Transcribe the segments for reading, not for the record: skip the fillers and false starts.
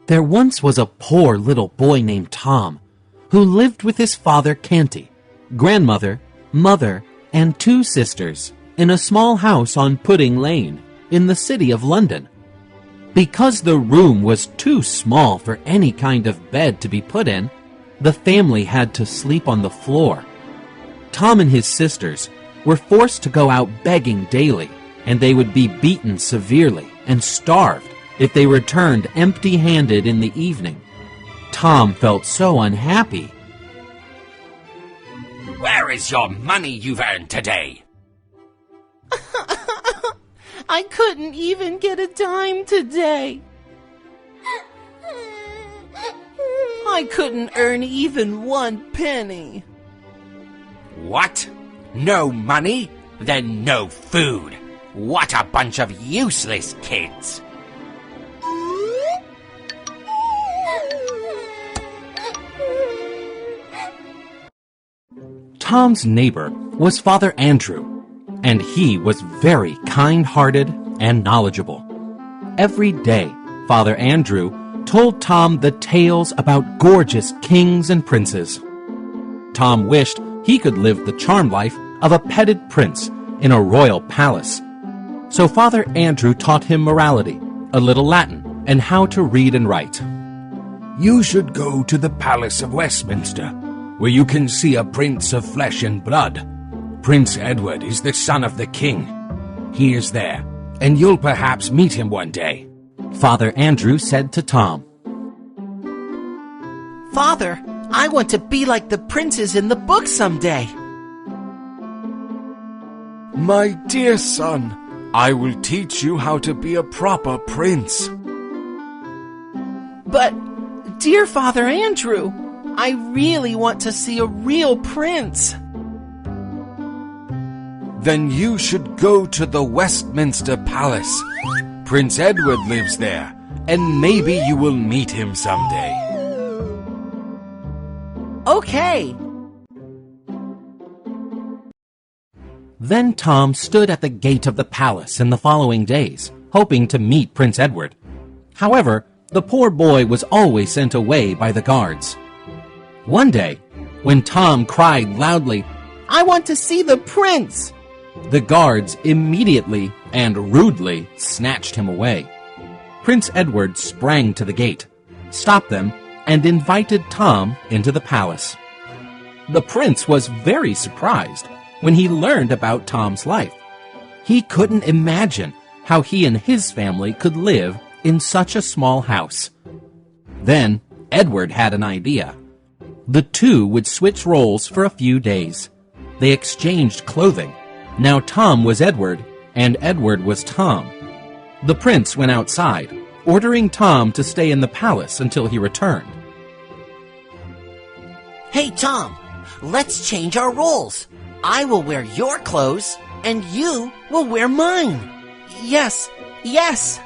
There once was a poor little boy named Tom, who lived with his father Canty, grandmother, mother, and 2 sisters in a small house on Pudding Lane in the city of London. Because the room was too small for any kind of bed to be put in, the family had to sleep on the floor. Tom and his sisters were forced to go out begging daily, and they would be beaten severely and starved if they returned empty-handed in the evening. Tom felt so unhappy. Where is your money you've earned today? I couldn't even get a dime today. I couldn't earn even 1 penny. What? No money? Then no food. What a bunch of useless kids. Tom's neighbor was Father Andrew, and he was very kind-hearted and knowledgeable. Every day, Father Andrew told Tom the tales about gorgeous kings and princes. Tom wished he could live the charmed life of a petted prince in a royal palace. So Father Andrew taught him morality, a little Latin, and how to read and write. You should go to the Palace of Westminster, where you can see a prince of flesh and blood. Prince Edward is the son of the king. He is there, and you'll perhaps meet him one day, Father Andrew said to Tom. Father, I want to be like the princes in the book someday. My dear son, I will teach you how to be a proper prince. But, dear Father Andrew, I really want to see a real prince. Then you should go to the Westminster Palace. Prince Edward lives there, and maybe you will meet him someday. Okay. Then Tom stood at the gate of the palace in the following days, hoping to meet Prince Edward. However, the poor boy was always sent away by the guards. One day, when Tom cried loudly, I want to see the prince, the guards immediately and rudely snatched him away. Prince Edward sprang to the gate, stopped them, and invited Tom into the palace. The prince was very surprised when he learned about Tom's life. He couldn't imagine how he and his family could live in such a small house. Then Edward had an idea. The two would switch roles for a few days. They exchanged clothing. Now Tom was Edward, and Edward was Tom. The prince went outside, ordering Tom to stay in the palace until he returned. Hey, Tom, let's change our roles. I will wear your clothes, and you will wear mine. Yes, yes.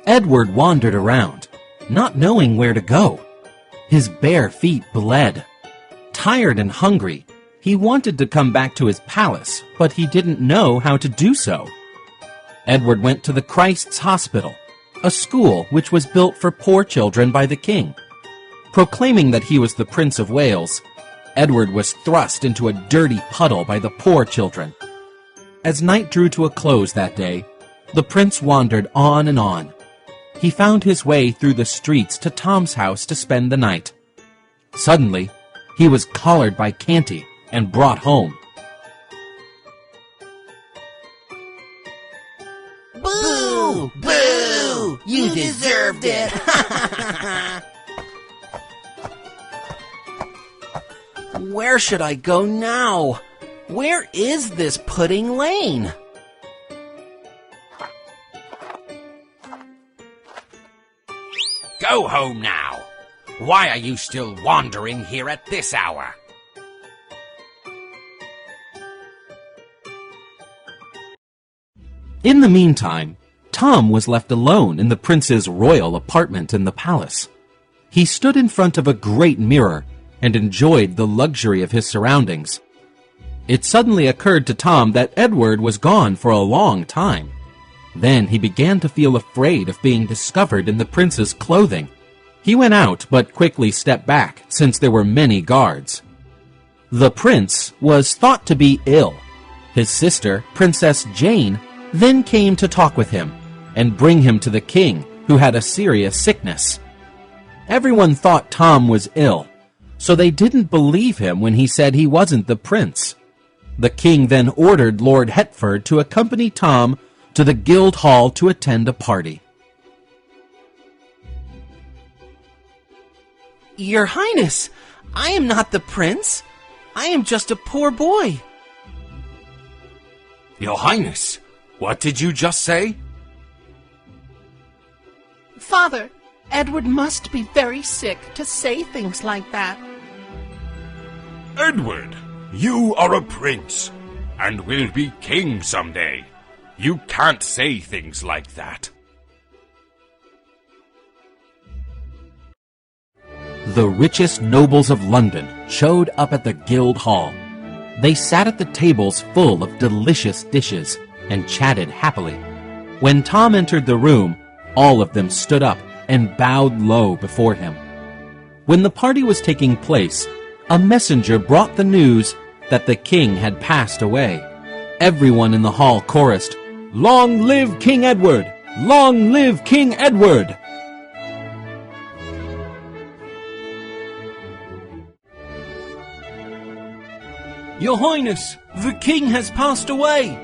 Edward wandered around, not knowing where to go. His bare feet bled. Tired and hungry, he wanted to come back to his palace, but he didn't know how to do so. Edward went to the Christ's Hospital, a school which was built for poor children by the king. Proclaiming that he was the Prince of Wales, Edward was thrust into a dirty puddle by the poor children. As night drew to a close that day, the prince wandered on and on. He found his way through the streets to Tom's house to spend the night. Suddenly, he was collared by Canty and brought home. Boo! Boo! You deserved it! Where should I go now? Where is this Pudding Lane? Go home now. Why are you still wandering here at this hour? In the meantime, Tom was left alone in the prince's royal apartment in the palace. He stood in front of a great mirror and enjoyed the luxury of his surroundings. It suddenly occurred to Tom that Edward was gone for a long time. Then he began to feel afraid of being discovered in the prince's clothing. He went out, but quickly stepped back, since there were many guards. The prince was thought to be ill. His sister, Princess Jane, then came to talk with him and bring him to the king, who had a serious sickness. Everyone thought Tom was ill, so they didn't believe him when he said he wasn't the prince. The king then ordered Lord Hertford to accompany Tom to the Guildhall to attend a party. Your Highness, I am not the prince. I am just a poor boy. Your Highness, what did you just say? Father, Edward must be very sick to say things like that. Edward, you are a prince, and will be king someday. You can't say things like that. The richest nobles of London showed up at the Guildhall. They sat at the tables full of delicious dishes and chatted happily. When Tom entered the room, all of them stood up and bowed low before him. When the party was taking place, a messenger brought the news that the king had passed away. Everyone in the hall chorused, "Long live King Edward! Long live King Edward!" Your Highness, the king has passed away.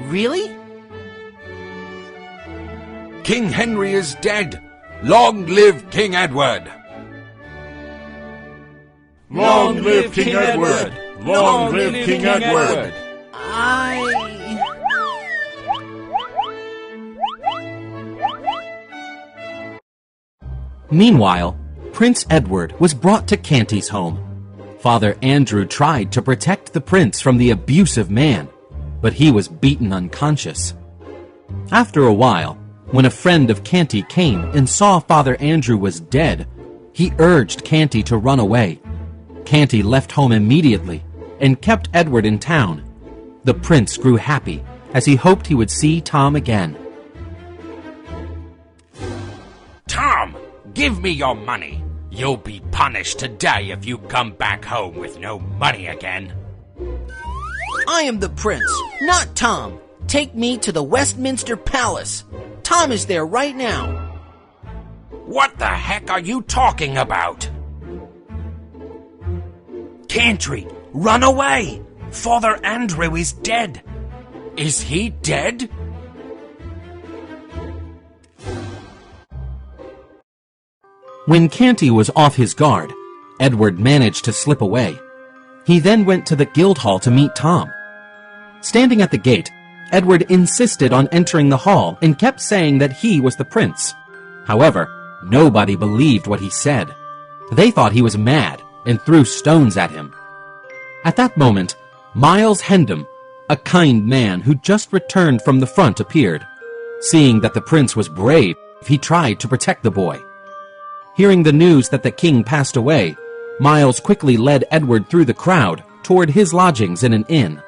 Really? King Henry is dead. Long live King Edward! Long live King Edward! Long live King Edward! Meanwhile, Prince Edward was brought to Canty's home. Father Andrew tried to protect the prince from the abusive man, but he was beaten unconscious. After a while, when a friend of Canty came and saw Father Andrew was dead, he urged Canty to run away. Canty left home immediately and kept Edward in town. The prince grew happy as he hoped he would see Tom again. Tom, give me your money. You'll be punished today if you come back home with no money again. I am the prince, not Tom. Take me to the Westminster Palace. Tom is there right now. What the heck are you talking about? Canty, run away! Father Andrew is dead. Is he dead? When Canty was off his guard, Edward managed to slip away. He then went to the Guildhall to meet Tom. Standing at the gate, Edward insisted on entering the hall and kept saying that he was the prince. However, nobody believed what he said. They thought he was mad and threw stones at him. At that moment, Miles Hendham, a kind man who just returned from the front, appeared. Seeing that the prince was brave, he tried to protect the boy. Hearing the news that the king passed away, Miles quickly led Edward through the crowd toward his lodgings in an inn.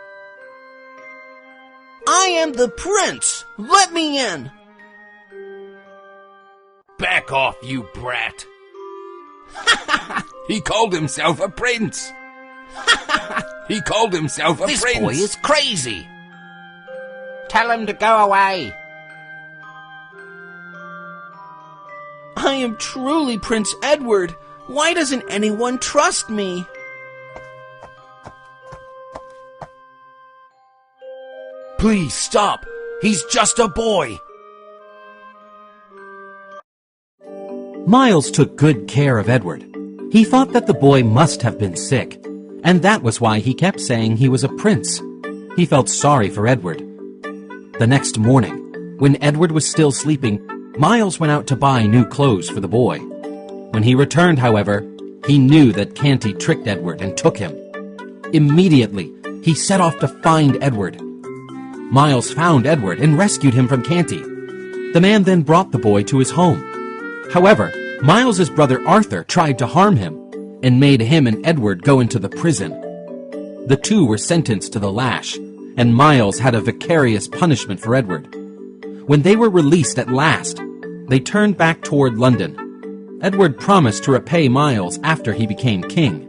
I am the prince! Let me in! Back off, you brat! He called himself a prince! He called himself a prince! This boy is crazy! Tell him to go away! I am truly Prince Edward. Why doesn't anyone trust me? Please stop! He's just a boy! Miles took good care of Edward. He thought that the boy must have been sick, and that was why he kept saying he was a prince. He felt sorry for Edward. The next morning, when Edward was still sleeping, Miles went out to buy new clothes for the boy. When he returned, however, he knew that Canty tricked Edward and took him. Immediately, he set off to find Edward. Miles found Edward and rescued him from Canty. The man then brought the boy to his home. However, Miles's brother Arthur tried to harm him. and made him and Edward go into the prison. The two were sentenced to the lash, and Miles had a vicarious punishment for Edward. When they were released at last, they turned back toward London. Edward promised to repay Miles after he became king.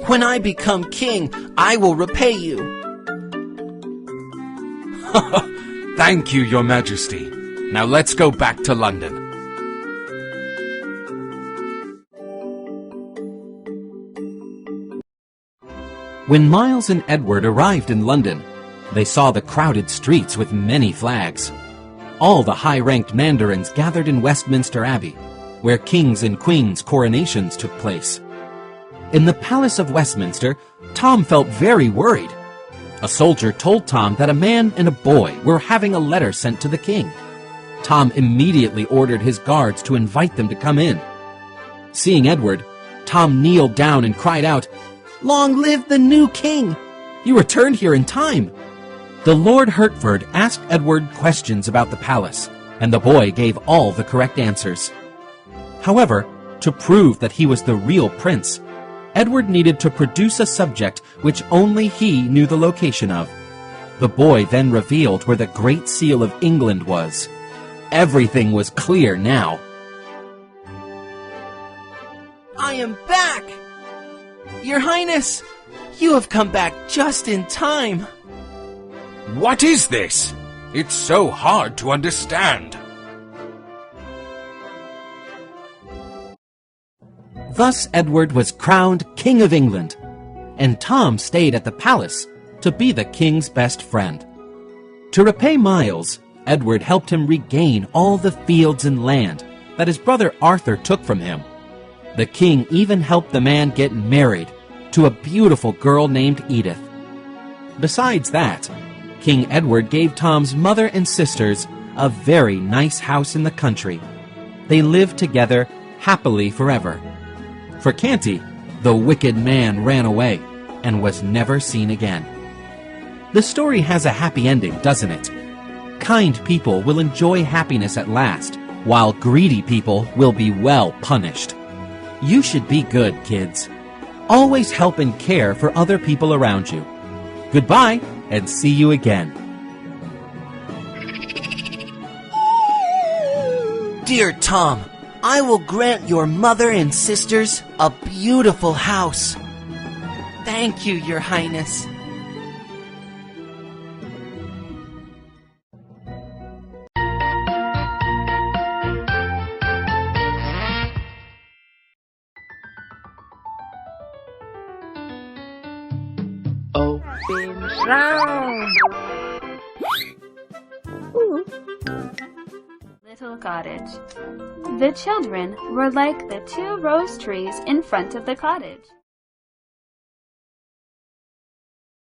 When I become king, I will repay you. Thank you, Your Majesty. Now let's go back to London. When Miles and Edward arrived in London, they saw the crowded streets with many flags. All the high-ranked mandarins gathered in Westminster Abbey, where kings and queens' coronations took place. In the Palace of Westminster, Tom felt very worried. A soldier told Tom that a man and a boy were having a letter sent to the king. Tom immediately ordered his guards to invite them to come in. Seeing Edward, Tom kneeled down and cried out, "Long live the new king! You returned here in time!" The Lord Hertford asked Edward questions about the palace, and the boy gave all the correct answers. However, to prove that he was the real prince, Edward needed to produce a subject which only he knew the location of. The boy then revealed where the Great Seal of England was. Everything was clear now. I am back! Your Highness, you have come back just in time. What is this? It's so hard to understand. Thus Edward was crowned King of England, and Tom stayed at the palace to be the king's best friend. To repay Miles, Edward helped him regain all the fields and land that his brother Arthur took from him. The king even helped the man get married to a beautiful girl named Edith. Besides that, King Edward gave Tom's mother and sisters a very nice house in the country. They lived together happily forever. For Canty, the wicked man ran away and was never seen again. The story has a happy ending, doesn't it? Kind people will enjoy happiness at last, while greedy people will be well punished. You should be good, kids. Always help and care for other people around you. Goodbye, and see you again. Dear Tom, I will grant your mother and sisters a beautiful house. Thank you, Your Highness. Open round. Little cottage. The children were like the two rose trees in front of the cottage.